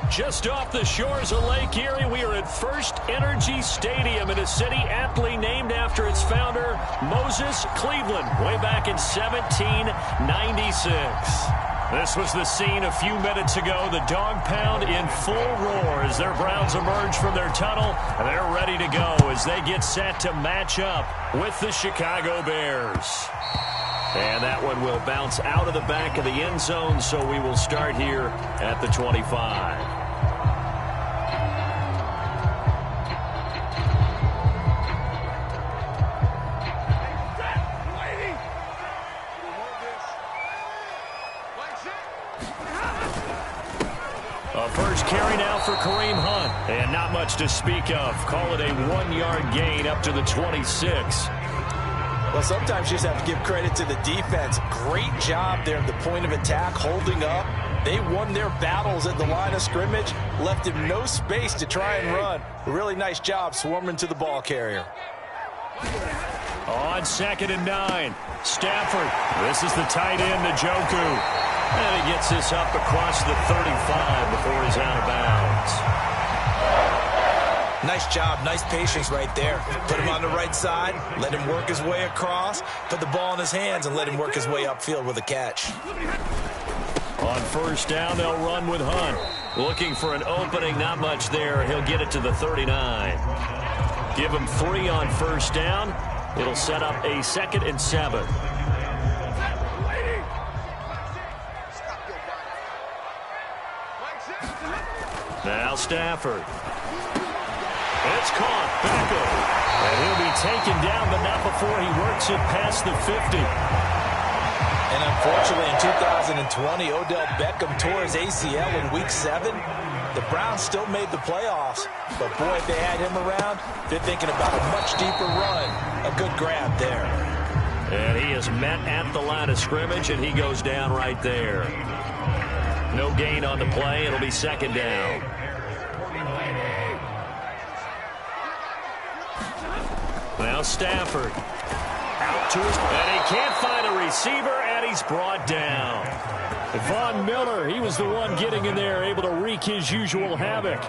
Just off the shores of Lake Erie, we are at First Energy Stadium in a city aptly named after its founder, Moses Cleveland, way back in 1796. This was the scene a few minutes ago. The dog pound in full roar as their Browns emerge from their tunnel. They're ready to go as they get set to match up with the Chicago Bears. And that one will bounce out of the back of the end zone, so we will start here at the 25. First carry now for Kareem Hunt. And not much to speak of. Call it a 1-yard gain up to the 26. Well, sometimes you just have to give credit to the defense. Great job there at the point of attack, holding up. They won their battles at the line of scrimmage, left him no space to try and run. A really nice job swarming to the ball carrier. On 2nd and 9, Stafford. This is the tight end, Njoku. And he gets this up across the 35 before he's out of bounds. Nice job, nice patience right there. Put him on the right side, let him work his way across, put the ball in his hands, and let him work his way upfield with a catch. On 1st down, they'll run with Hunt. Looking for an opening, not much there. He'll get it to the 39. Give him 3 on 1st down. It'll set up a 2nd and 7. Now Stafford. It's caught. Beckham. And he'll be taken down, but not before he works it past the 50. And unfortunately, in 2020, Odell Beckham tore his ACL in Week 7. The Browns still made the playoffs. But, boy, if they had him around, they're thinking about a much deeper run. A good grab there. And he is met at the line of scrimmage, and he goes down right there. No gain on the play. It'll be 2nd down. Now Stafford. Out to his... And he can't find a receiver, and he's brought down. Von Miller, he was the one getting in there, able to wreak his usual havoc.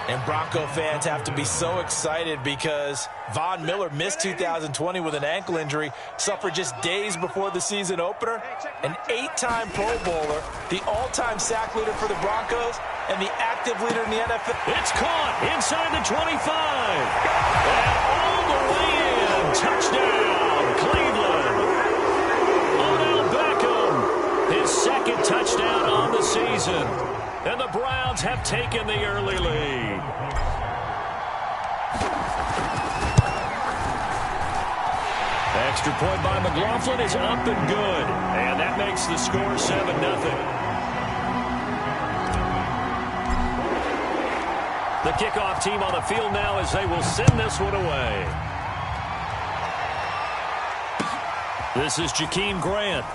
And Bronco fans have to be so excited because Von Miller missed 2020 with an ankle injury, suffered just days before the season opener. An 8-time Pro Bowler, the all-time sack leader for the Broncos, and the active leader in the NFL. It's caught inside the 25. And all the way in. Touchdown, Cleveland. Odell Beckham, his 2nd touchdown on the season. And the Browns have taken the early lead. Extra point by McLaughlin is up and good. And that makes the score 7-0. The kickoff team on the field now as they will send this one away. This is Jakeem Grant.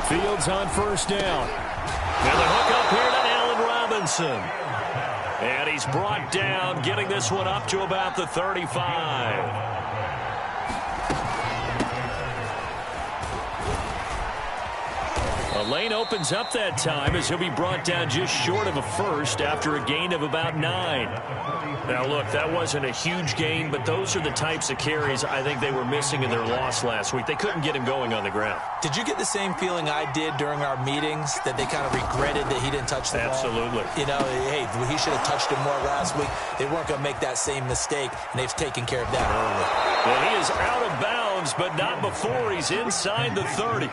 Fields on 1st down. And the hook up here to Allen Robinson. And he's brought down, getting this one up to about the 35. A lane opens up that time as he'll be brought down just short of a 1st after a gain of about 9. Now, look, that wasn't a huge gain, but those are the types of carries I think they were missing in their loss last week. They couldn't get him going on the ground. Did you get the same feeling I did during our meetings, that they kind of regretted that he didn't touch the ball? Absolutely. You know, hey, he should have touched him more last week. They weren't going to make that same mistake, and they've taken care of that early. Well, he is out of bounds, but not before he's inside the 30.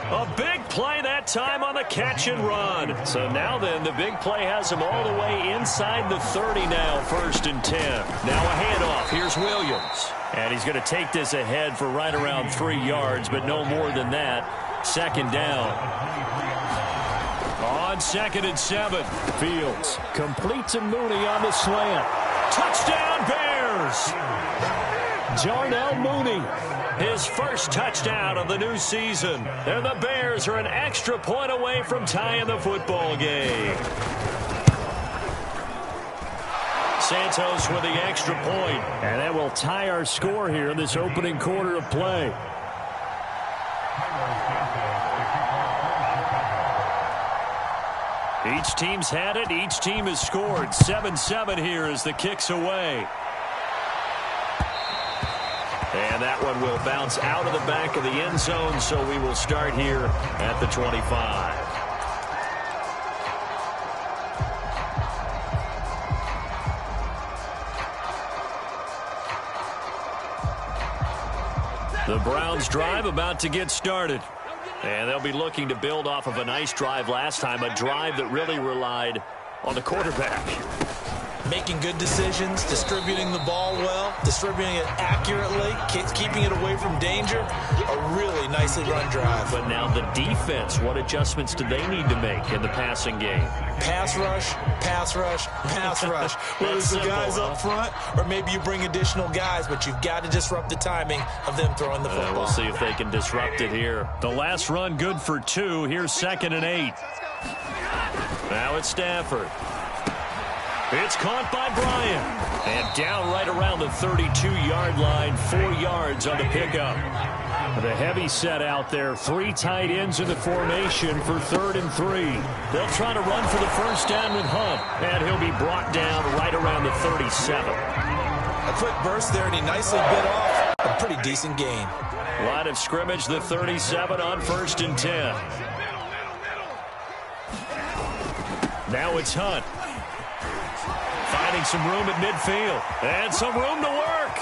A big play that time on the catch and run. So now then, the big play has him all the way inside the 30 now, 1st and 10. Now a handoff. Here's Williams. And he's going to take this ahead for right around 3 yards, but no more than that. 2nd down. On 2nd and 7, Fields completes a Mooney on the slant. Touchdown, Bears! Darnell Mooney. his first touchdown of the new season. And the Bears are an extra point away from tying the football game. Santos with the extra point. And that will tie our score here in this opening quarter of play. Each team's had it. Each team has scored. 7-7 here as the kick's away. And that one will bounce out of the back of the end zone, so we will start here at the 25. The Browns drive about to get started. And they'll be looking to build off of a nice drive last time, a drive that really relied on the quarterback. Making good decisions, distributing the ball well, distributing it accurately, keeping it away from danger. A really nicely run drive. But now the defense, what adjustments do they need to make in the passing game? Pass rush, pass rush, pass rush. Whether it's the guys up front or maybe you bring additional guys, but you've got to disrupt the timing of them throwing the football. We'll see if they can disrupt it here. The last run good for 2. Here's 2nd and 8. Now it's Stafford. It's caught by Bryant. And down right around the 32-yard line, 4 yards on the pickup. The heavy set out there, 3 tight ends in the formation for 3rd and 3. They'll try to run for the first down with Hunt, and he'll be brought down right around the 37. A quick burst there, and he nicely bit off a pretty decent gain. Line of scrimmage, the 37 on 1st and 10. Now it's Hunt. Finding some room at midfield. And some room to work.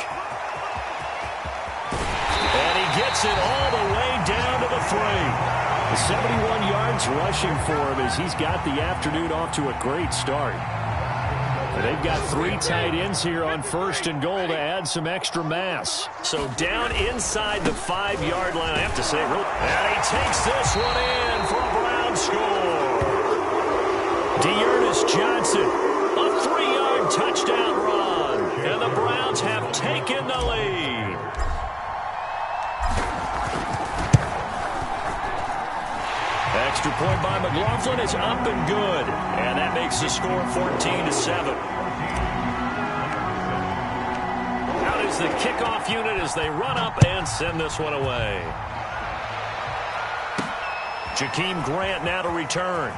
And he gets it all the way down to the 3. 71 yards rushing for him as he's got the afternoon off to a great start. And they've got 3 tight ends here on 1st and goal to add some extra mass. So down inside the 5-yard line, I have to say, really. And he takes this one in for a Brown score. Dearness Johnson, a 3-yard touchdown run. And the Browns have taken the lead. Extra point by McLaughlin is up and good. And that makes the score 14-7. Out is the kickoff unit as they run up and send this one away. Jakeem Grant now to return.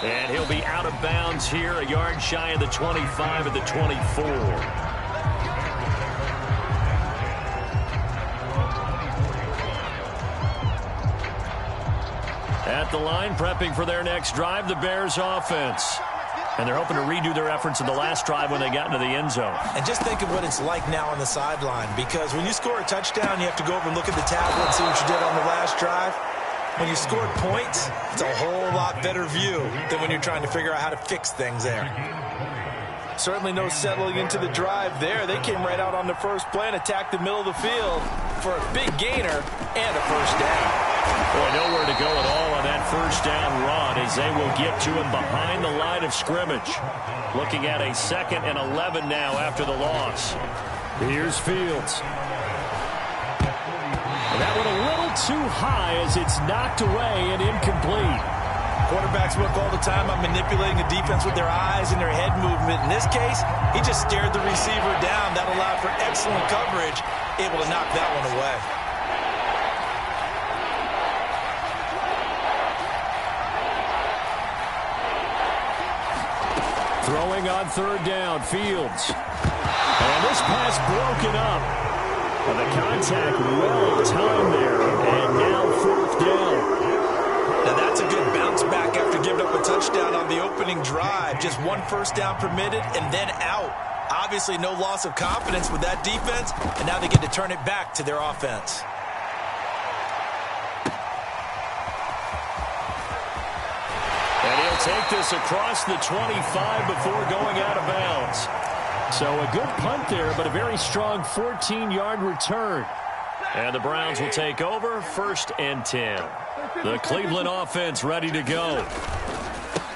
And he'll be out of bounds here, a yard shy of the 25 at the 24. At the line, prepping for their next drive, the Bears offense. And they're hoping to redo their efforts in the last drive when they got into the end zone. And just think of what it's like now on the sideline, because when you score a touchdown, you have to go over and look at the tablet and see what you did on the last drive. When you scored points, it's a whole lot better view than when you're trying to figure out how to fix things there. Certainly no settling into the drive there. They came right out on the first play and attacked the middle of the field for a big gainer and a first down. Boy, nowhere to go at all on that first down run as they will get to him behind the line of scrimmage. Looking at a 2nd and 11 now after the loss. Here's Fields. And that one a little too high as it's knocked away and incomplete. Quarterbacks work all the time on manipulating the defense with their eyes and their head movement. In this case, he just stared the receiver down. That allowed for excellent coverage, able to knock that one away. Throwing on 3rd down, Fields. And this pass broken up. And the contact well timed there, and now 4th down. Now that's a good bounce back after giving up a touchdown on the opening drive. Just 1 first down permitted and then out. Obviously no loss of confidence with that defense, and now they get to turn it back to their offense. And he'll take this across the 25 before going out of bounds. So a good punt there, but a very strong 14-yard return. And the Browns will take over, 1st and 10. The Cleveland offense ready to go.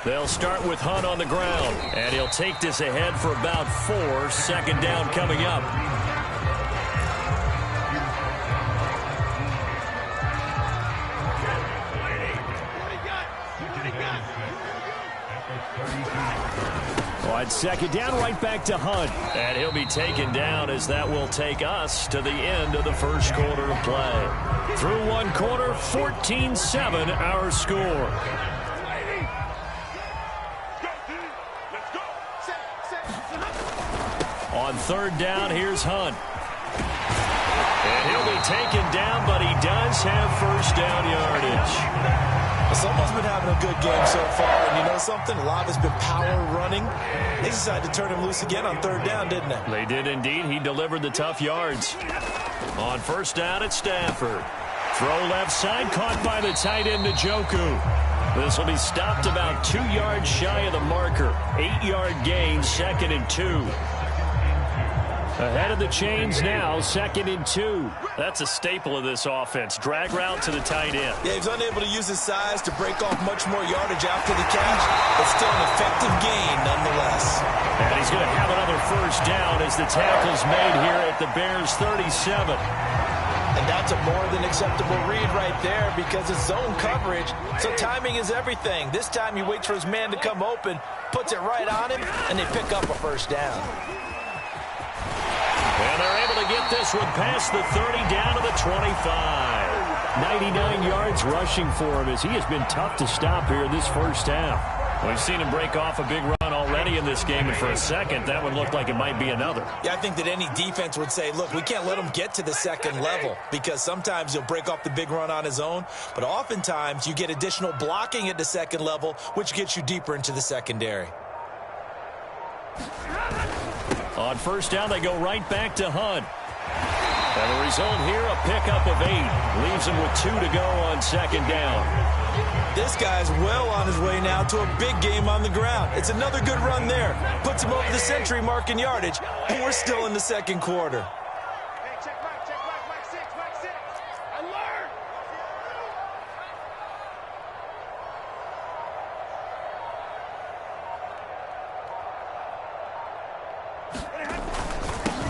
They'll start with Hunt on the ground, and he'll take this ahead for about 4. 2nd down coming up. On second down, right back to Hunt. And he'll be taken down as that will take us to the end of the first quarter of play. Through one quarter, 14-7 our score. On third down, here's Hunt. And he'll be taken down, but he does have first down yardage. Someone's been having a good game so far, and you know something? A lot of it's been power running. They decided to turn him loose again on third down, didn't they? They did indeed. He delivered the tough yards. On first down, it's Stafford. Throw left side, caught by the tight end, Njoku. This will be stopped about 2 yards shy of the marker. 8-yard gain, 2nd and 2. Ahead of the chains now, 2nd and 2. That's a staple of this offense. Drag route to the tight end. Yeah, he's unable to use his size to break off much more yardage after the catch, but still an effective gain nonetheless. And he's going to have another first down as the tackle's made here at the Bears' 37. And that's a more than acceptable read right there because it's zone coverage, so timing is everything. This time he waits for his man to come open, puts it right on him, and they pick up a first down. And they're able to get this one past the 30 down to the 25. 99 yards rushing for him as he has been tough to stop here in this first half. We've seen him break off a big run already in this game, and for a second, that one looked like it might be another. Yeah, I think that any defense would say, look, we can't let him get to the second level because sometimes he'll break off the big run on his own, but oftentimes you get additional blocking at the second level, which gets you deeper into the secondary. On first down, they go right back to Hunt. And the result here, a pickup of 8. Leaves him with 2 to go on second down. This guy's well on his way now to a big game on the ground. It's another good run there. Puts him over the century mark in yardage, and we're still in the second quarter.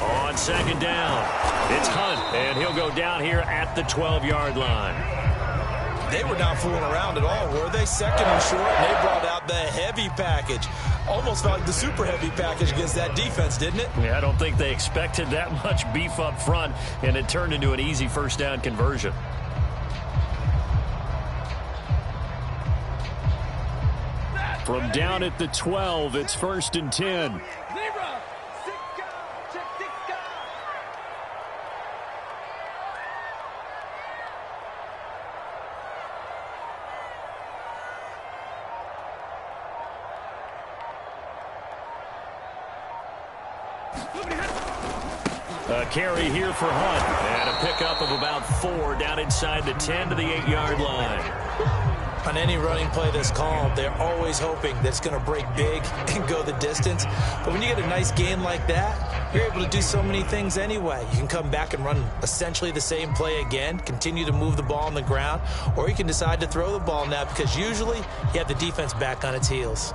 On second down, it's Hunt, and he'll go down here at the 12-yard line. They were not fooling around at all, were they? Second and short, and they brought out the heavy package. Almost felt like the super heavy package against that defense, didn't it? Yeah, I don't think they expected that much beef up front, and it turned into an easy first down conversion. From down at the 12, it's 1st and 10. A carry here for Hunt, and a pickup of about 4 down inside the 10 to the 8-yard line. On any running play that's called, they're always hoping that it's going to break big and go the distance. But when you get a nice gain like that, you're able to do so many things anyway. You can come back and run essentially the same play again, continue to move the ball on the ground, or you can decide to throw the ball now because usually you have the defense back on its heels.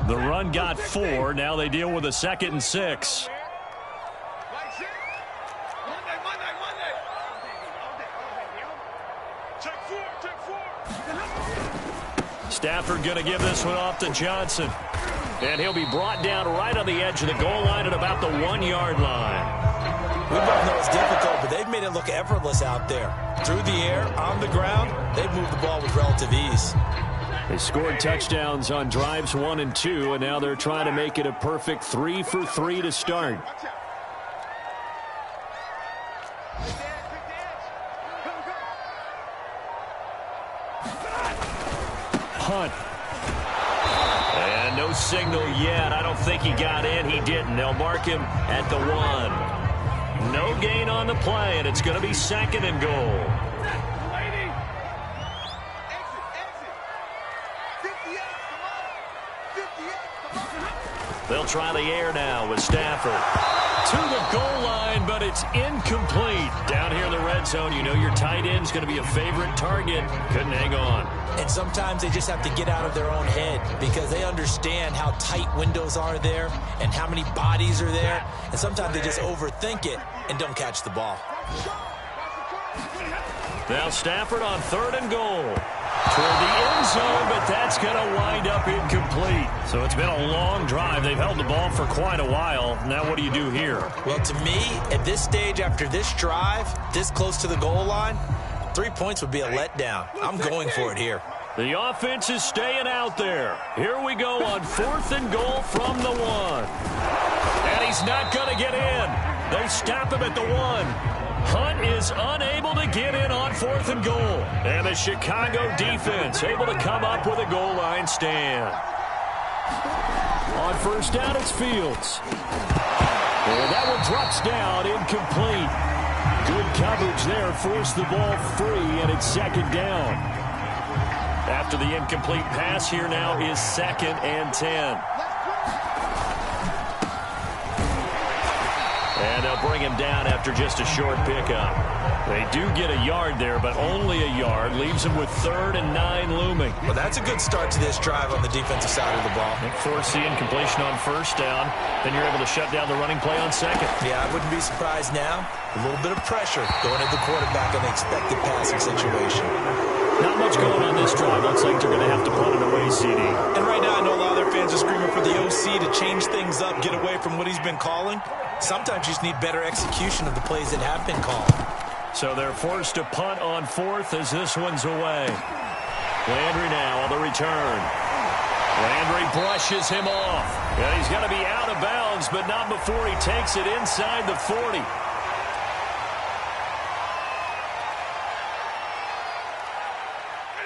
The run got 4. Now they deal with a 2nd and 6. Stafford going to give this one off to Johnson. And he'll be brought down right on the edge of the goal line at about the 1-yard line. We both know it's difficult, but they've made it look effortless out there. Through the air, on the ground, they've moved the ball with relative ease. They scored touchdowns on drives 1 and 2, and now they're trying to make it a perfect 3 for 3 to start. Hunt. And no signal yet. I don't think he got in. He didn't. They'll mark him at the 1. No gain on the play, and it's going to be 2nd and goal. They'll try the air now with Stafford. To the goal line, but it's incomplete. Down here in the red zone, you know your tight end's going to be a favorite target. Couldn't hang on. And sometimes they just have to get out of their own head because they understand how tight windows are there and how many bodies are there. And sometimes they just overthink it and don't catch the ball. Now Stafford on 3rd and goal. toward the end zone, but that's going to wind up incomplete. So it's been a long drive. They've held the ball for quite a while. Now what do you do here? Well, to me, at this stage, after this drive, this close to the goal line, 3 points would be a letdown. I'm going for it here. The offense is staying out there. Here we go on 4th and goal from the 1. And he's not going to get in. They stop him at the 1. Hunt is unable to get in on 4th and goal. And the Chicago defense able to come up with a goal line stand. On 1st down, it's Fields. And that one drops down, incomplete. Good coverage there, forced the ball free, and it's 2nd down. After the incomplete pass, here now is 2nd and 10. And they'll bring him down after just a short pickup. They do get a yard there, but only a yard. Leaves him with 3rd and 9 looming. Well, that's a good start to this drive on the defensive side of the ball. Force the incompletion on 1st down. Then you're able to shut down the running play on 2nd. Yeah, I wouldn't be surprised now. A little bit of pressure going at the quarterback in the expected passing situation. Not much going on this drive. Looks like they're going to have to punt it away, CD. And right now, I know a lot of their fans are screaming for the OC to change things up, get away from what he's been calling. Sometimes you just need better execution of the plays that have been called. So they're forced to punt on 4th as this one's away. Landry now on the return. Landry brushes him off. And he's going to be out of bounds, but not before he takes it inside the 40.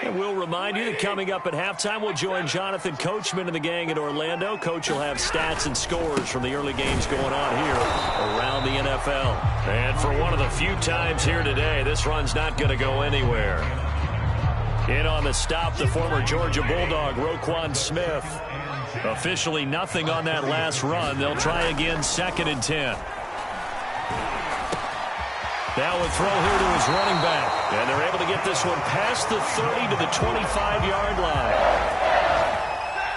And we'll remind you that coming up at halftime, we'll join Jonathan Coachman and the gang in Orlando. Coach will have stats and scores from the early games going on here around the NFL. And for one of the few times here today, this run's not going to go anywhere. In on the stop, the former Georgia Bulldog, Roquan Smith. Officially nothing on that last run. They'll try again, 2nd and 10. Now a throw here to his running back. And they're able to get this one past the 30 to the 25-yard line.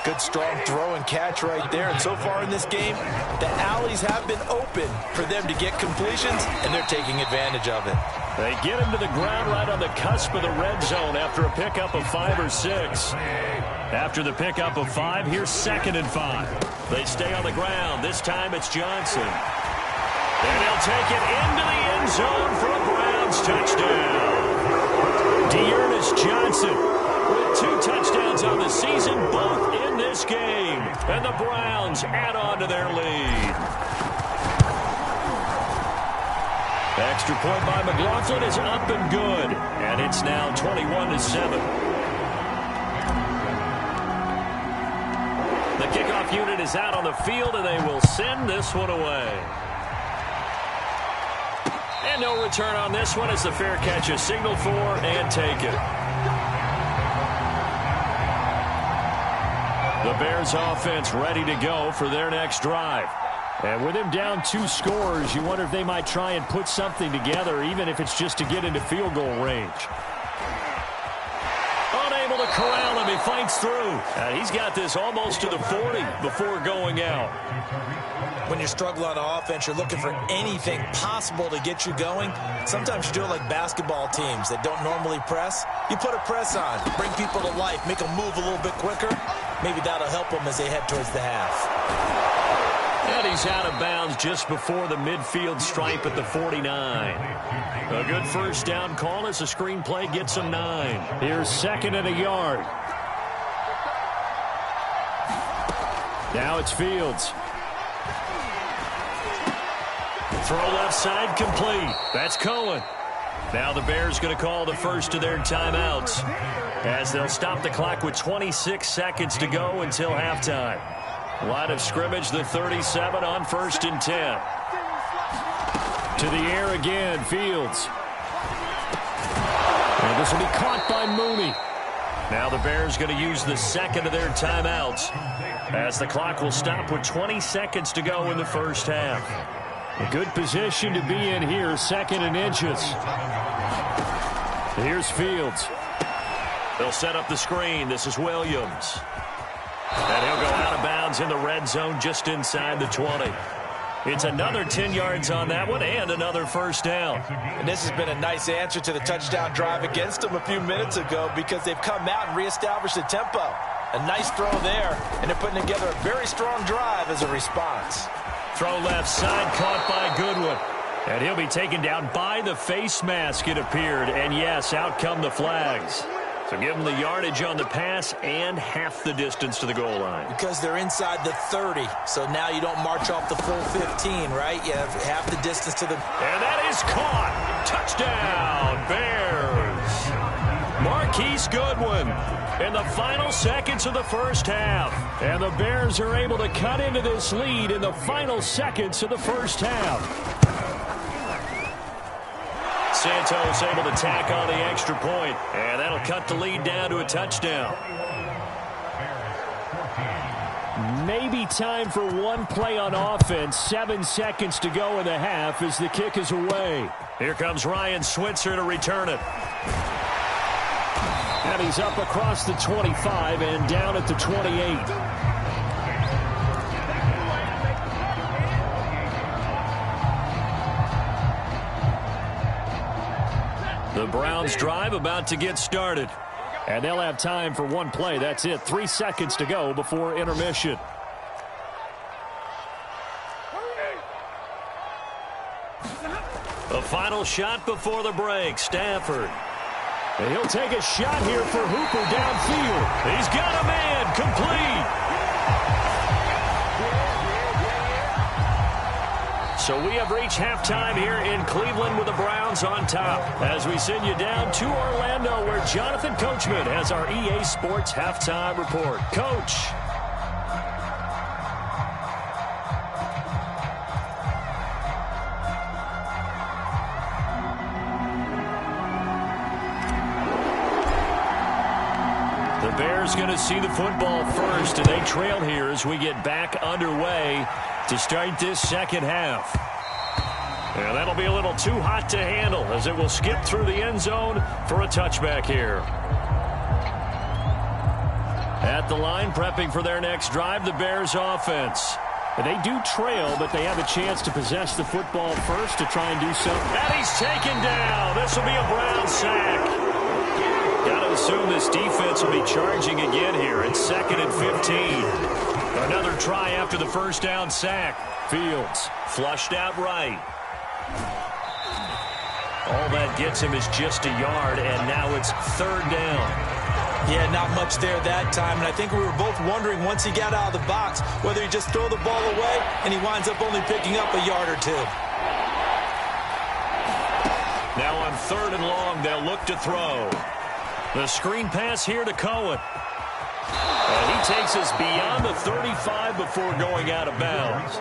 Good strong throw and catch right there. And so far in this game, the alleys have been open for them to get completions, and they're taking advantage of it. They get him to the ground right on the cusp of the red zone after a pickup of 5 or 6. After the pickup of 5, here's 2nd and 5. They stay on the ground. This time it's Johnson. And he'll take it into the end zone for a Browns touchdown. Dearness Johnson with 2 touchdowns on the season, both in this game. And the Browns add on to their lead. Extra point by McLaughlin is up and good. And it's now 21-7. The kickoff unit is out on the field, and they will send this one away. And no return on this one as the fair catch is signaled for and taken. The Bears offense ready to go for their next drive. And with him down 2 scores, you wonder if they might try and put something together, even if it's just to get into field goal range. Unable to corral him, he fights through. He's got this almost to the 40 before going out. When you struggle on offense, you're looking for anything possible to get you going. Sometimes you do it like basketball teams that don't normally press. You put a press on, bring people to life, make them move a little bit quicker. Maybe that'll help them as they head towards the half. And he's out of bounds just before the midfield stripe at the 49. A good 1st down call as the screenplay gets him 9. Here's 2nd and a yard. Now it's Fields. Throw left side complete. That's Cohen. Now the Bears going to call the first of their timeouts as they'll stop the clock with 26 seconds to go until halftime. Line of scrimmage, the 37 on 1st and 10. To the air again, Fields. And this will be caught by Mooney. Now the Bears going to use the 2nd of their timeouts as the clock will stop with 20 seconds to go in the first half. A good position to be in here, 2nd and inches. Here's Fields. They'll set up the screen. This is Williams. And he'll go out of bounds in the red zone just inside the 20. It's another 10 yards on that one and another first down. And this has been a nice answer to the touchdown drive against them a few minutes ago because they've come out and reestablished the tempo. A nice throw there, and they're putting together a very strong drive as a response. Throw left side, caught by Goodwin. And he'll be taken down by the face mask, it appeared. And yes, out come the flags. So give them the yardage on the pass and half the distance to the goal line. Because they're inside the 30, so now you don't march off the full 15, right? You have half the distance to the... And that is caught. Touchdown, Bears. Marquise Goodwin in the final seconds of the first half. And the Bears are able to cut into this lead in the final seconds of the first half. Santos able to tack on the extra point, and that'll cut the lead down to a touchdown. Maybe time for one play on offense. 7 seconds to go in the half as the kick is away. Here comes Ryan Switzer to return it. And he's up across the 25 and down at the 28. The Browns drive about to get started. And they'll have time for one play. That's it. 3 seconds to go before intermission. The final shot before the break. Stafford. And he'll take a shot here for Hooper downfield. He's got a man. Complete. So we have reached halftime here in Cleveland with the Browns on top. As we send you down to Orlando where Jonathan Coachman has our EA Sports halftime report. Coach. The Bears going to see the football first, and they trail here as we get back underway to start this second half. And that'll be a little too hot to handle as it will skip through the end zone for a touchback here. At the line, prepping for their next drive, the Bears offense. And they do trail, but they have a chance to possess the football first to try and do something. And he's taken down. This will be a Brown sack. Got to assume this defense will be charging again here. It's 2nd and 15. Another try after the first down sack. Fields flushed out right. All that gets him is just a yard, and now it's 3rd down. Yeah, not much there that time, and I think we were both wondering once he got out of the box whether he just throw the ball away and he winds up only picking up a yard or two. Now on 3rd and long, they'll look to throw. The screen pass here to Cohen. And he takes us beyond the 35 before going out of bounds.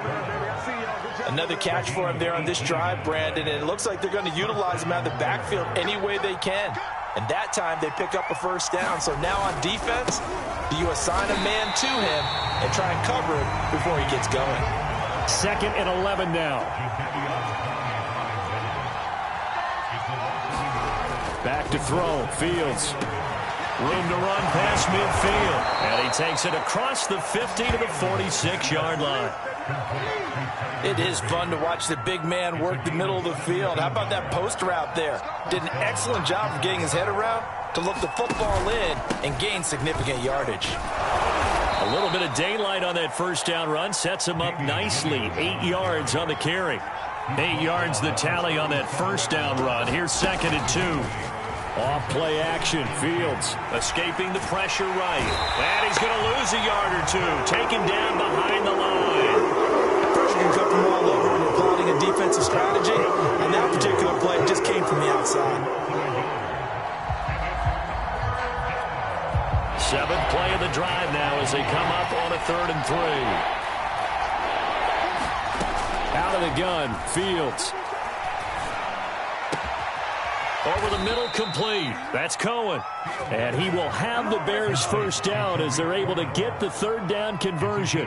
Another catch for him there on this drive, Brandon, and it looks like they're going to utilize him out of the backfield any way they can. And that time they pick up a first down. So now on defense, do you assign a man to him and try and cover him before he gets going? 2nd and 11 now. Back to throw. Fields. Room to run past midfield. And he takes it across the 50 to the 46-yard line. It is fun to watch the big man work the middle of the field. How about that post route there? Did an excellent job of getting his head around to look the football in and gain significant yardage. A little bit of daylight on that first down run sets him up nicely. 8 yards on the carry. 8 yards the tally on that first down run. Here's 2nd and 2. Off play action. Fields escaping the pressure right. And he's going to lose a yard or two. Taken down behind the line. Pressure can come from all over when you're plotting a defensive strategy. And that particular play just came from the outside. 7th play of the drive now as they come up on a 3rd and 3. Out of the gun. Fields. Over the middle, complete. That's Cohen. And he will have the Bears first down as they're able to get the 3rd down conversion.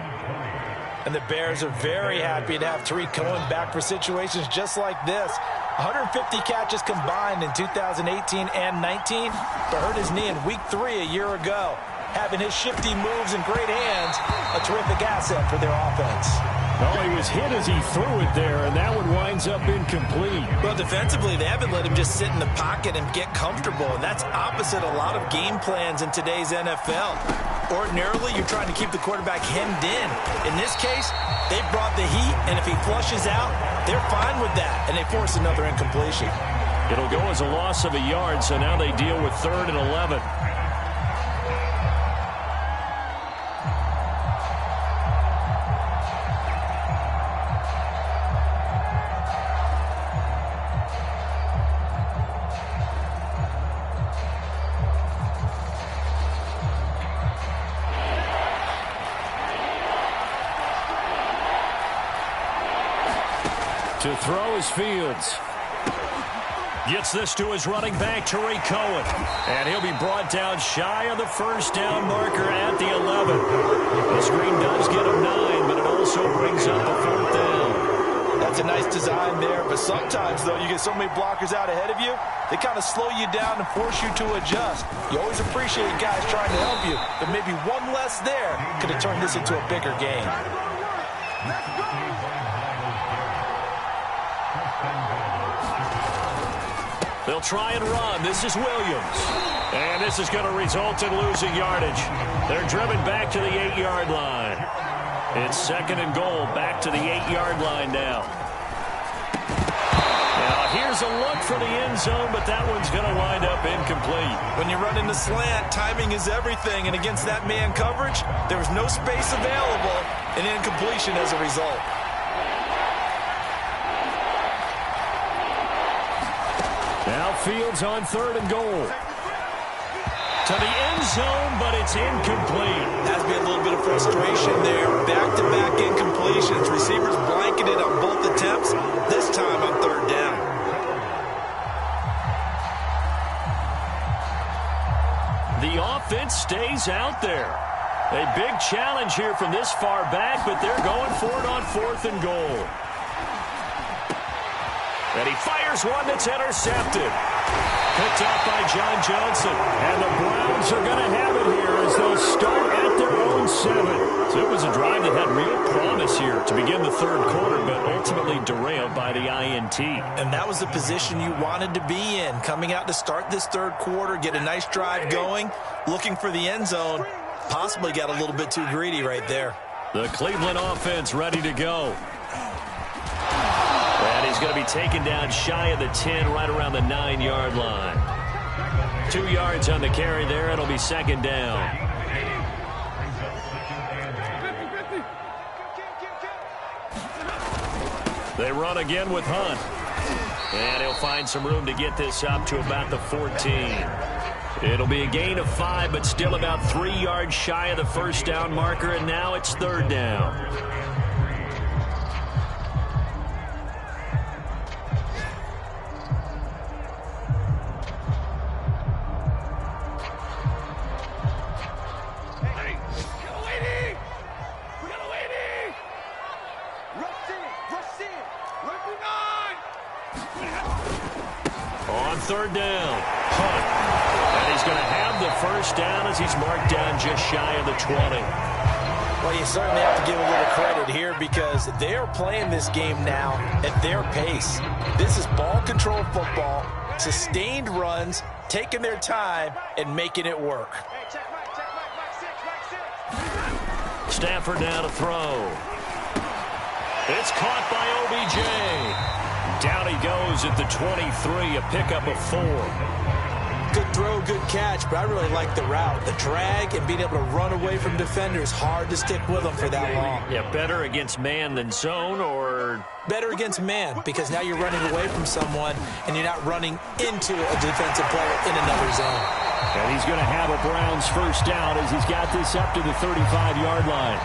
And the Bears are very happy to have Tariq Cohen back for situations just like this. 150 catches combined in 2018 and 19, but hurt his knee in week 3 a year ago. Having his shifty moves and great hands, a terrific asset for their offense. Oh, he was hit as he threw it there, and that one winds up incomplete. Well, defensively, they haven't let him just sit in the pocket and get comfortable, and that's opposite a lot of game plans in today's NFL. Ordinarily, you're trying to keep the quarterback hemmed in. In this case, they brought the heat, and if he flushes out, they're fine with that, and they force another incompletion. It'll go as a loss of a yard, so now they deal with 3rd and 11. To throw is Fields. Gets this to his running back, Tariq Cohen. And he'll be brought down shy of the first down marker at the 11. The screen does get him 9, but it also brings up the 4th down. That's a nice design there, but sometimes, though, you get so many blockers out ahead of you, they kind of slow you down and force you to adjust. You always appreciate guys trying to help you, but maybe one less there could have turned this into a bigger game. They'll try and run. This is Williams. And this is going to result in losing yardage. They're driven back to the 8-yard line. It's 2nd and goal, back to the 8-yard line now. Now here's a look for the end zone, but that one's going to wind up incomplete. When you run in the slant, timing is everything, and against that man coverage, there was no space available, and incompletion as a result. Now Fields on 3rd and goal. To the end zone, but it's incomplete. Has to be a little bit of frustration there. Back-to-back incompletions. Receivers blanketed on both attempts, this time on 3rd down. The offense stays out there. A big challenge here from this far back, but they're going for it on 4th and goal. And he fires one that's intercepted. Picked up by John Johnson. And the Browns are going to have it here as they'll start at their own 7. So it was a drive that had real promise here to begin the 3rd quarter, but ultimately derailed by the INT. And that was the position you wanted to be in. Coming out to start this 3rd quarter, get a nice drive going, looking for the end zone. Possibly got a little bit too greedy right there. The Cleveland offense ready to go. And he's going to be taken down shy of the 10, right around the 9-yard line. 2 yards on the carry there. It'll be 2nd down. They run again with Hunt. And he'll find some room to get this up to about the 14. It'll be a gain of 5, but still about 3 yards shy of the first down marker, and now it's 3rd down. On 3rd down, Hunt. And he's going to have the first down as he's marked down just shy of the 20. Well, you certainly have to give a little credit here because they are playing this game now at their pace. This is ball control football, sustained runs, taking their time, and making it work. Stafford now to throw. It's caught by OBJ. Down he goes at the 23, a pickup of 4. Good throw, good catch, but I really like the route. The drag and being able to run away from defenders, hard to stick with them for that long. Yeah, better against man than zone, or? Better against man, because now you're running away from someone and you're not running into a defensive player in another zone. And he's going to have a Browns first down as he's got this up to the 35-yard line.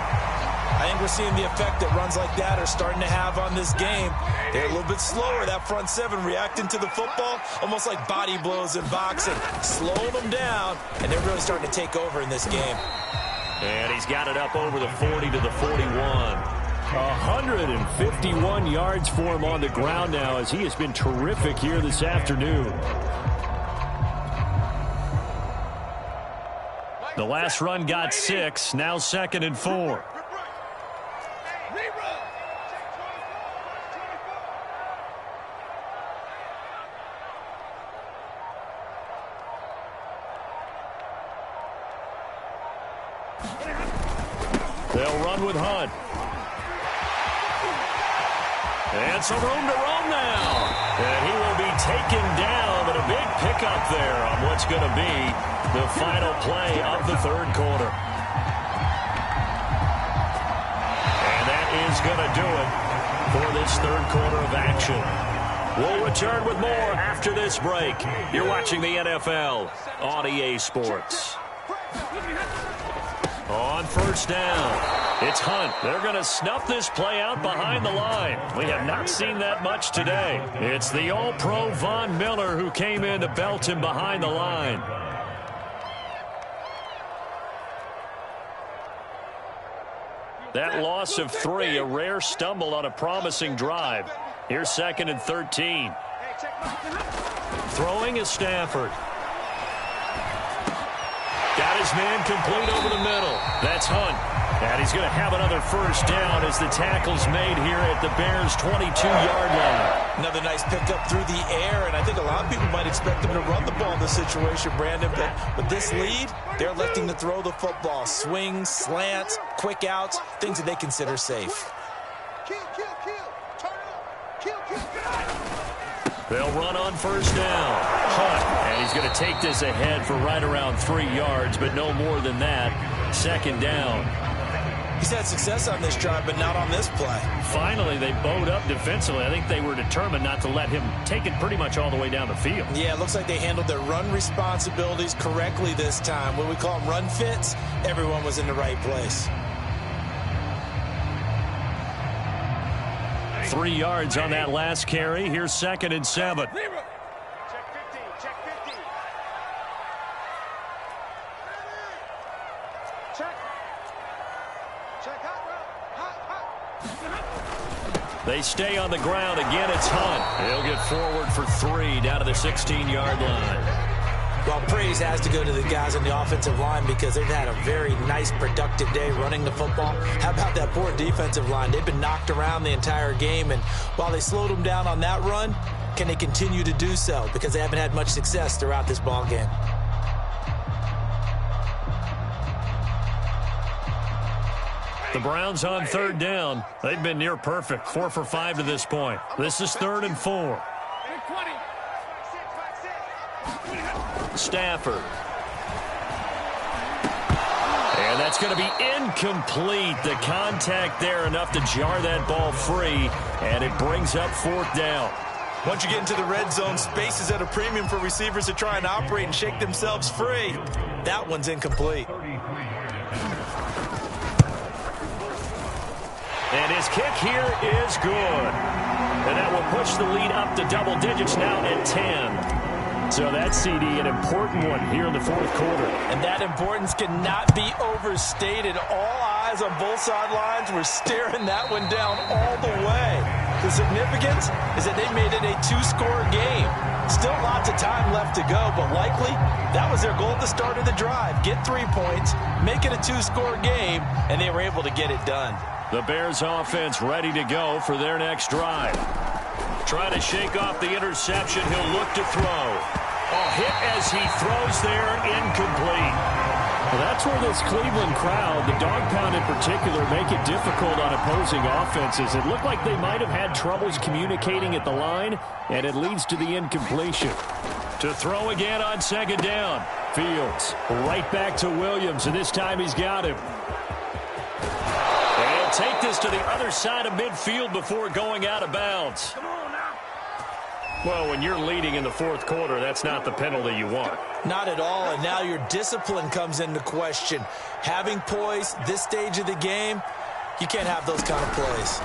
I think we're seeing the effect that runs like that are starting to have on this game. They're a little bit slower, that front 7, reacting to the football, almost like body blows in boxing, slowing them down, and they're really starting to take over in this game. And he's got it up over the 40 to the 41. 151 yards for him on the ground now as he has been terrific here this afternoon. The last run got 6, now 2nd and 4. They'll run with Hunt. And some room to roam now. And he will be taken down, but a big pickup there on what's going to be the final play of the third quarter. And that is going to do it for this third quarter of action. We'll return with more after this break. You're watching the NFL on EA Sports. On first down, it's Hunt. They're going to snuff this play out behind the line. We have not seen that much today. It's the All-Pro Von Miller who came in to belt him behind the line. That loss of 3, a rare stumble on a promising drive. Here's 2nd and 13. Throwing is Stafford. Got his man complete over the middle. That's Hunt. And he's going to have another first down as the tackle's made here at the Bears' 22-yard line. Another nice pickup through the air, and I think a lot of people might expect him to run the ball in this situation, Brandon. But with this lead, they're electing to throw the football. Swings, slants, quick outs, things that they consider safe. They'll run on first down. Hunt, and he's going to take this ahead for right around 3 yards, but no more than that. 2nd down. He's had success on this drive, but not on this play. Finally, they bowed up defensively. I think they were determined not to let him take it pretty much all the way down the field. Yeah, it looks like they handled their run responsibilities correctly this time. What we call them run fits, everyone was in the right place. 3 yards on that last carry. Here's 2nd and 7. Check 50, check 50. Check hot. They stay on the ground. Again, it's Hunt. He'll get forward for 3 down to the 16-yard line. Well, praise has to go to the guys on the offensive line because they've had a very nice, productive day running the football. How about that poor defensive line? They've been knocked around the entire game, and while they slowed them down on that run, can they continue to do so? Because they haven't had much success throughout this ball game. The Browns on 3rd down. They've been near perfect. 4 for 5 to this point. This is 3rd and 4. Stafford. And that's going to be incomplete. The contact there enough to jar that ball free, and it brings up 4th down. Once you get into the red zone, space is at a premium for receivers to try and operate and shake themselves free. That one's incomplete. And his kick here is good. And that will push the lead up to double digits now at 10. So that CD, an important one here in the 4th quarter. And that importance cannot be overstated. All eyes on both sidelines were staring that one down all the way. The significance is that they made it a 2-score game. Still lots of time left to go, but likely that was their goal at the start of the drive. Get 3 points, make it a 2-score game, and they were able to get it done. The Bears offense ready to go for their next drive. Trying to shake off the interception. He'll look to throw. Oh, hit as he throws there, incomplete. Well, that's where this Cleveland crowd, the dog pound in particular, make it difficult on opposing offenses. It looked like they might have had troubles communicating at the line, and it leads to the incompletion. To throw again on 2nd down. Fields right back to Williams, and this time he's got him. And he'll take this to the other side of midfield before going out of bounds. Well, when you're leading in the 4th quarter, that's not the penalty you want. Not at all, and now your discipline comes into question. Having poise this stage of the game, you can't have those kind of plays.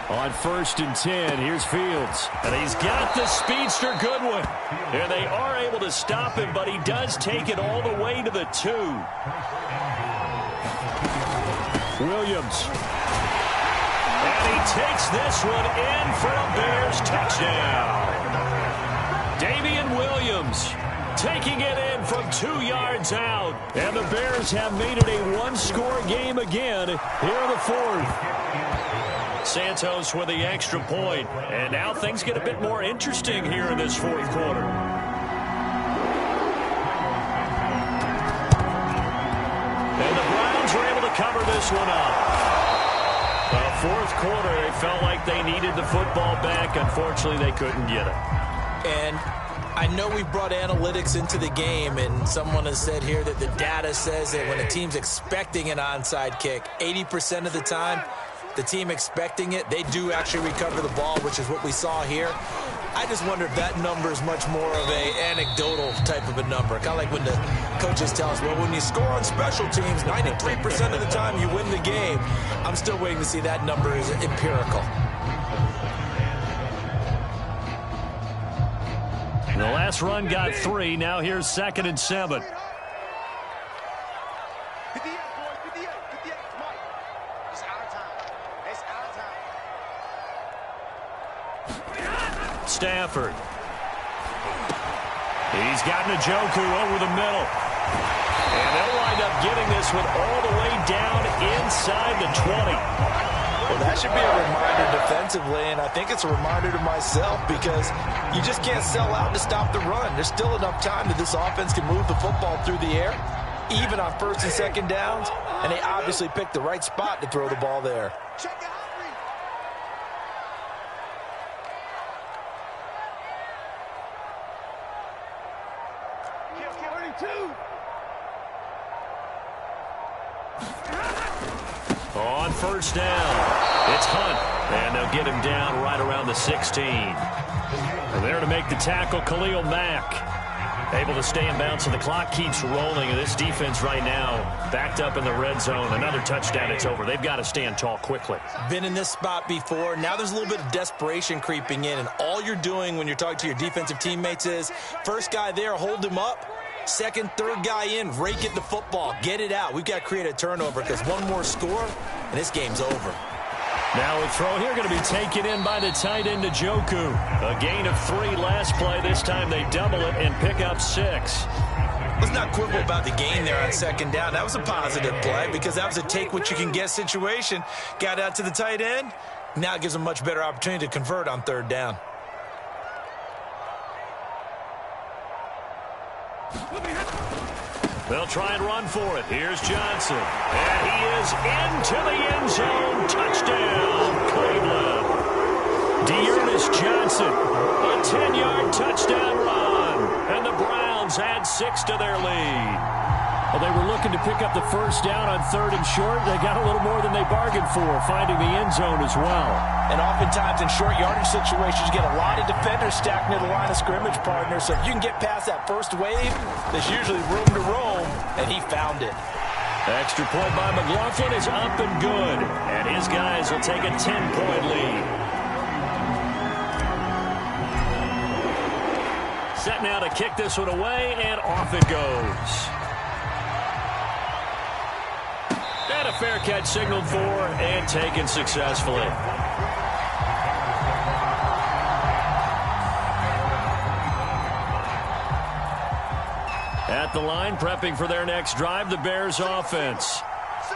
On 1st and 10, here's Fields. And he's got the speedster Goodwin. And they are able to stop him, but he does take it all the way to the 2. Williams. And he takes this one in for a Bears touchdown. Damian Williams taking it in from 2 yards out. And the Bears have made it a 1-score game again here in the 4th. Santos with the extra point. And now things get a bit more interesting here in this 4th quarter. And the Browns cover this one up. Fourth quarter, they felt like they needed the football back. Unfortunately, they couldn't get it. And I know we brought analytics into the game, and someone has said here that the data says that when a team's expecting an onside kick, 80% of the time, the team expecting it, they do actually recover the ball, which is what we saw here. I just wonder if that number is much more of a anecdotal type of a number. Kind of like when the coaches tell us, well, when you score on special teams, 93% of the time you win the game. I'm still waiting to see that number is empirical. The last run got 3. Now here's 2nd and 7. 58, boys, 58, 58, Mike. It's out of time. It's out of time. Stafford. He's got Njoku over the middle. And they'll wind up getting this one all the way down inside the 20. Well, that should be a reminder defensively, and I think it's a reminder to myself because you just can't sell out to stop the run. There's still enough time that this offense can move the football through the air, even on 1st and 2nd downs, and they obviously picked the right spot to throw the ball there. Check it out. 32. On 1st down, it's Hunt, and they'll get him down right around the 16. And there to make the tackle, Khalil Mack. Able to stay in bounds, and the clock keeps rolling. And this defense right now backed up in the red zone. Another touchdown, it's over. They've got to stand tall quickly. Been in this spot before. Now there's a little bit of desperation creeping in, and all you're doing when you're talking to your defensive teammates is, first guy there, hold him up. 2nd, 3rd guy in, rake at the football. Get it out. We've got to create a turnover because one more score, and this game's over. Now a throw here going to be taken in by the tight end Njoku. A gain of 3 last play. This time they double it and pick up 6. Let's not quibble about the gain there on 2nd down. That was a positive play because that was a take-what-you-can-get situation. Got out to the tight end. Now it gives them a much better opportunity to convert on 3rd down. They'll try and run for it. Here's Johnson. And he is into the end zone. Touchdown, Cleveland. Dearness Johnson, a 10-yard touchdown run. And the Browns add 6 to their lead. Well, they were looking to pick up the 1st down on 3rd and short. They got a little more than they bargained for, finding the end zone as well. And oftentimes in short yardage situations, you get a lot of defenders stacked near the line of scrimmage, partner. So if you can get past that first wave, there's usually room to roam, and he found it. Extra point by McLaughlin is up and good. And his guys will take a 10-point lead. Set now to kick this one away, and off it goes. And a fair catch signaled for and taken successfully. At the line, prepping for their next drive, the Bears offense.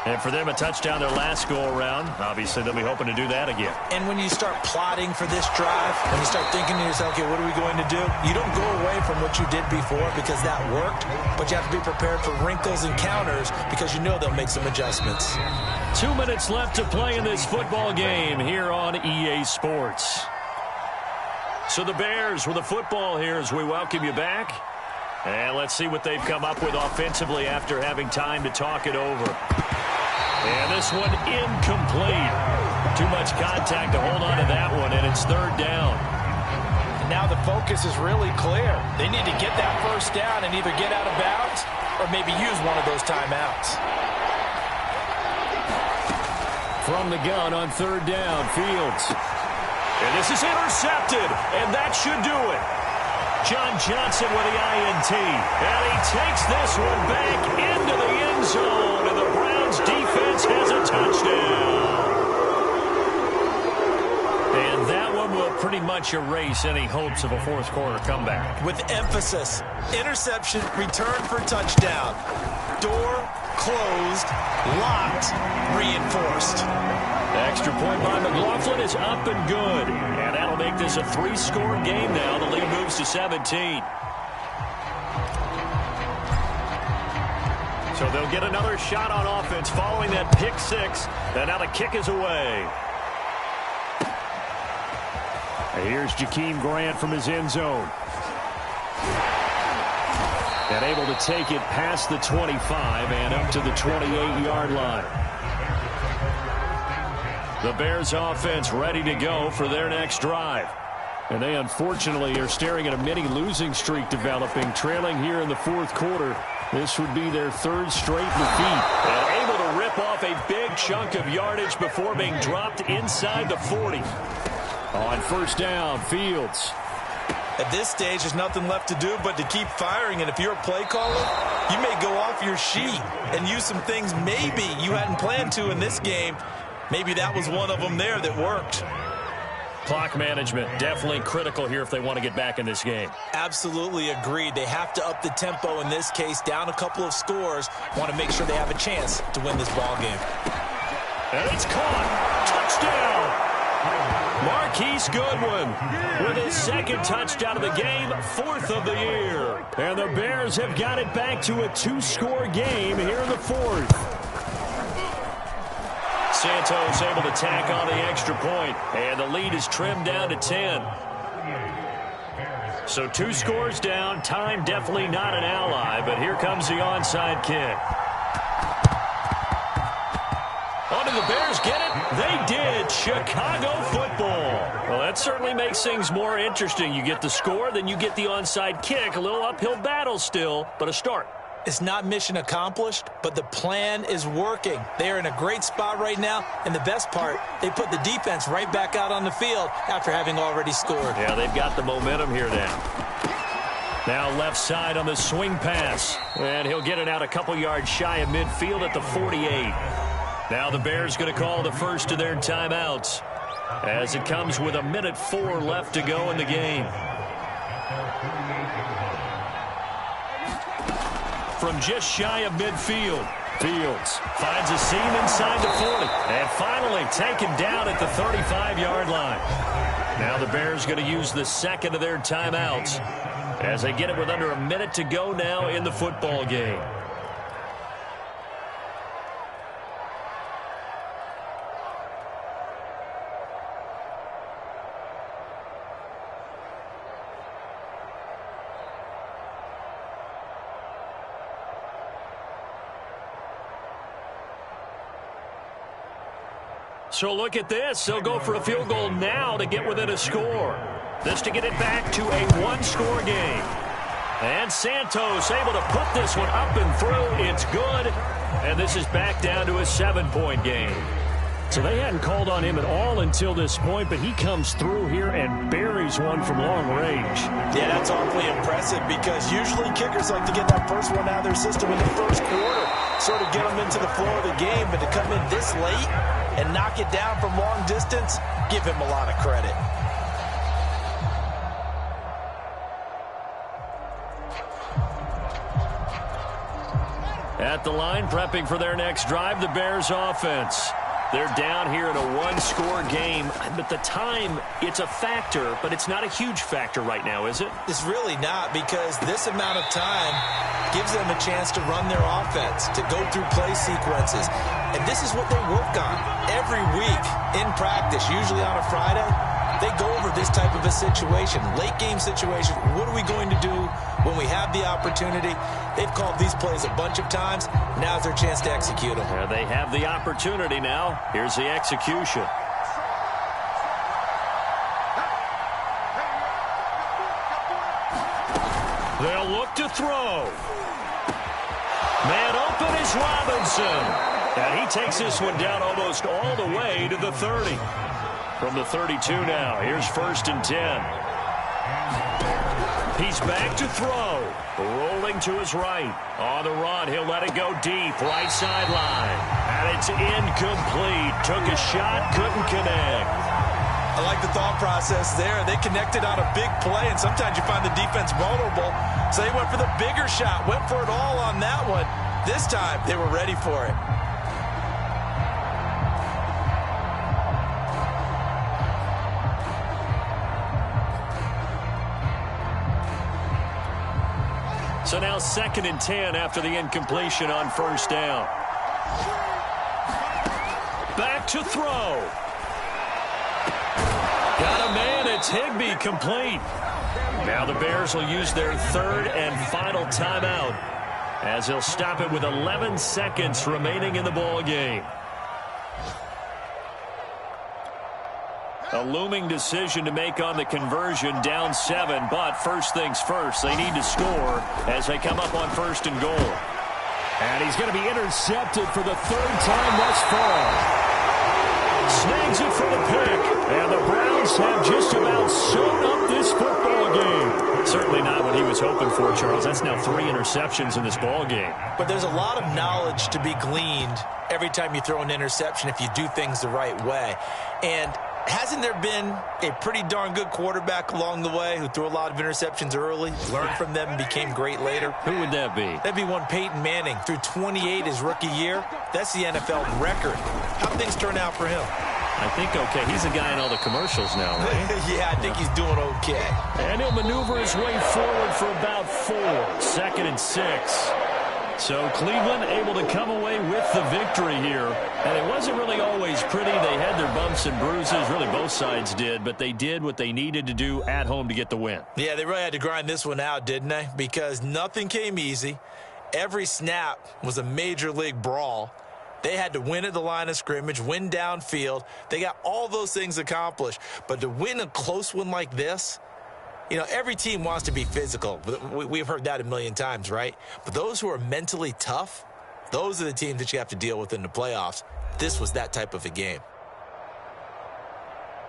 And for them, a touchdown their last go-around. Obviously, they'll be hoping to do that again. And when you start plotting for this drive, when you start thinking to yourself, okay, what are we going to do? You don't go away from what you did before because that worked, but you have to be prepared for wrinkles and counters because you know they'll make some adjustments. 2 minutes left to play in this football game here on EA Sports. So the Bears with the football here as we welcome you back. And let's see what they've come up with offensively after having time to talk it over. And this one incomplete. Too much contact to hold on to that one, and it's 3rd down. And now the focus is really clear. They need to get that 1st down and either get out of bounds or maybe use one of those timeouts. From the gun on 3rd down, Fields. And this is intercepted, and that should do it. John Johnson with the INT. And he takes this one back into the end zone, and the Browns defense has a touchdown. And that one will pretty much erase any hopes of a 4th quarter comeback. With emphasis, interception, return for touchdown. Door closed, locked, reinforced. Extra point by McLaughlin is up and good. And that'll make this a 3-score game now. The lead moves to 17. So they'll get another shot on offense following that pick six. And now the kick is away. And here's Jakeem Grant from his end zone. And able to take it past the 25 and up to the 28-yard line. The Bears offense ready to go for their next drive. And they unfortunately are staring at a mini losing streak developing, trailing here in the fourth quarter. This would be their third straight defeat. And able to rip off a big chunk of yardage before being dropped inside the 40. On first down, Fields. At this stage, there's nothing left to do but to keep firing. And if you're a play caller, you may go off your sheet and use some things maybe you hadn't planned to in this game. Maybe that was one of them there that worked. Clock management, definitely critical here if they want to get back in this game. Absolutely agreed. They have to up the tempo in this case, down a couple of scores. Want to make sure they have a chance to win this ball game. And it's caught. Touchdown. Marquise Goodwin with his second touchdown of the game, fourth of the year. And the Bears have got it back to a two-score game here in the fourth. Santos able to tack on the extra point, and the lead is trimmed down to 10. So 2 scores down, time definitely not an ally, but here comes the onside kick. Oh, did the Bears get it? They did. Chicago football. Well, that certainly makes things more interesting. You get the score, then you get the onside kick. A little uphill battle still, but a start. It's not mission accomplished, but the plan is working. They are in a great spot right now, and the best part, they put the defense right back out on the field after having already scored. Yeah, they've got the momentum here now. Now left side on the swing pass, and he'll get it out a couple yards shy of midfield at the 48. Now the Bears going to call the first of their timeouts as it comes with 1:04 left to go in the game. From just shy of midfield, Fields finds a seam inside the 40 and finally taken down at the 35-yard line. Now the Bears going to use the second of their timeouts as they get it with under a minute to go now in the football game. So look at this. They'll go for a field goal now to get within a score. This to get it back to a one-score game. And Santos able to put this one up and through. It's good. And this is back down to a 7-point game. So they hadn't called on him at all until this point, but he comes through here and buries one from long range. Yeah, that's awfully impressive because usually kickers like to get that first one out of their system in the first quarter, sort of get them into the flow of the game, but to come in this late and knock it down from long distance, give him a lot of credit. At the line, prepping for their next drive, the Bears offense. They're down here in a one-score game. But the time, it's a factor, but it's not a huge factor right now, is it? It's really not, because this amount of time gives them a chance to run their offense, to go through play sequences. And this is what they work on every week in practice, usually on a Friday. They go over this type of a situation, late game situation. What are we going to do when we have the opportunity? They've called these plays a bunch of times. Now's their chance to execute them. Yeah, they have the opportunity now. Here's the execution. They'll look to throw. Man open is Robinson. And he takes this one down almost all the way to the 30. From the 32 now, here's 1st and 10. He's back to throw. Rolling to his right. On the run, he'll let it go deep. Right sideline. And it's incomplete. Took a shot, couldn't connect. I like the thought process there. They connected on a big play, and sometimes you find the defense vulnerable. So they went for the bigger shot, went for it all on that one. This time, they were ready for it. So now 2nd and 10 after the incompletion on first down. Back to throw. Got a man. It's Higbee, complete. Now the Bears will use their 3rd and final timeout as they'll stop it with 11 seconds remaining in the ball game. A looming decision to make on the conversion, down 7, but first things first, they need to score as they come up on 1st and goal. And he's going to be intercepted for the 3rd time thus far. Snags it for the pick, and the Browns have just about sewn up this football game. Certainly not what he was hoping for, Charles. That's now 3 interceptions in this ball game. But there's a lot of knowledge to be gleaned every time you throw an interception if you do things the right way. And hasn't there been a pretty darn good quarterback along the way who threw a lot of interceptions early, learned from them, and became great later? Who would that be? That'd be one Peyton Manning. Threw 28 his rookie year. That's the NFL record. How'd things turn out for him? I think okay. He's a guy in all the commercials now, right? Yeah, I think he's doing okay. And he'll maneuver his way forward for about 4. 2nd and 6. So Cleveland able to come away with the victory here. And it wasn't really always pretty. They had their bumps and bruises. Really, both sides did. But they did what they needed to do at home to get the win. Yeah, they really had to grind this one out, didn't they? Because nothing came easy. Every snap was a major league brawl. They had to win at the line of scrimmage, win downfield. They got all those things accomplished. But to win a close one like this, you know, every team wants to be physical. We've heard that a million times, right? But those who are mentally tough, those are the teams that you have to deal with in the playoffs. This was that type of a game.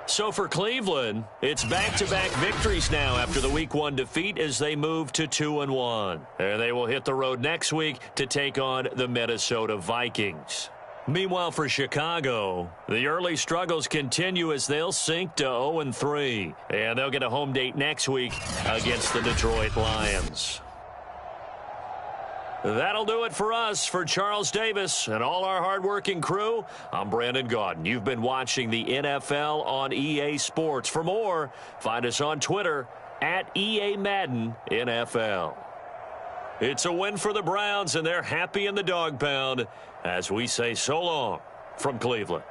So for Cleveland, it's back-to-back victories now after the Week 1 defeat as they move to 2-1. And they will hit the road next week to take on the Minnesota Vikings. Meanwhile, for Chicago, the early struggles continue as they'll sink to 0-3. And they'll get a home date next week against the Detroit Lions. That'll do it for us. For Charles Davis and all our hardworking crew, I'm Brandon Gaudin. You've been watching the NFL on EA Sports. For more, find us on Twitter at EA Madden NFL. It's a win for the Browns, and they're happy in the dog pound as we say so long from Cleveland.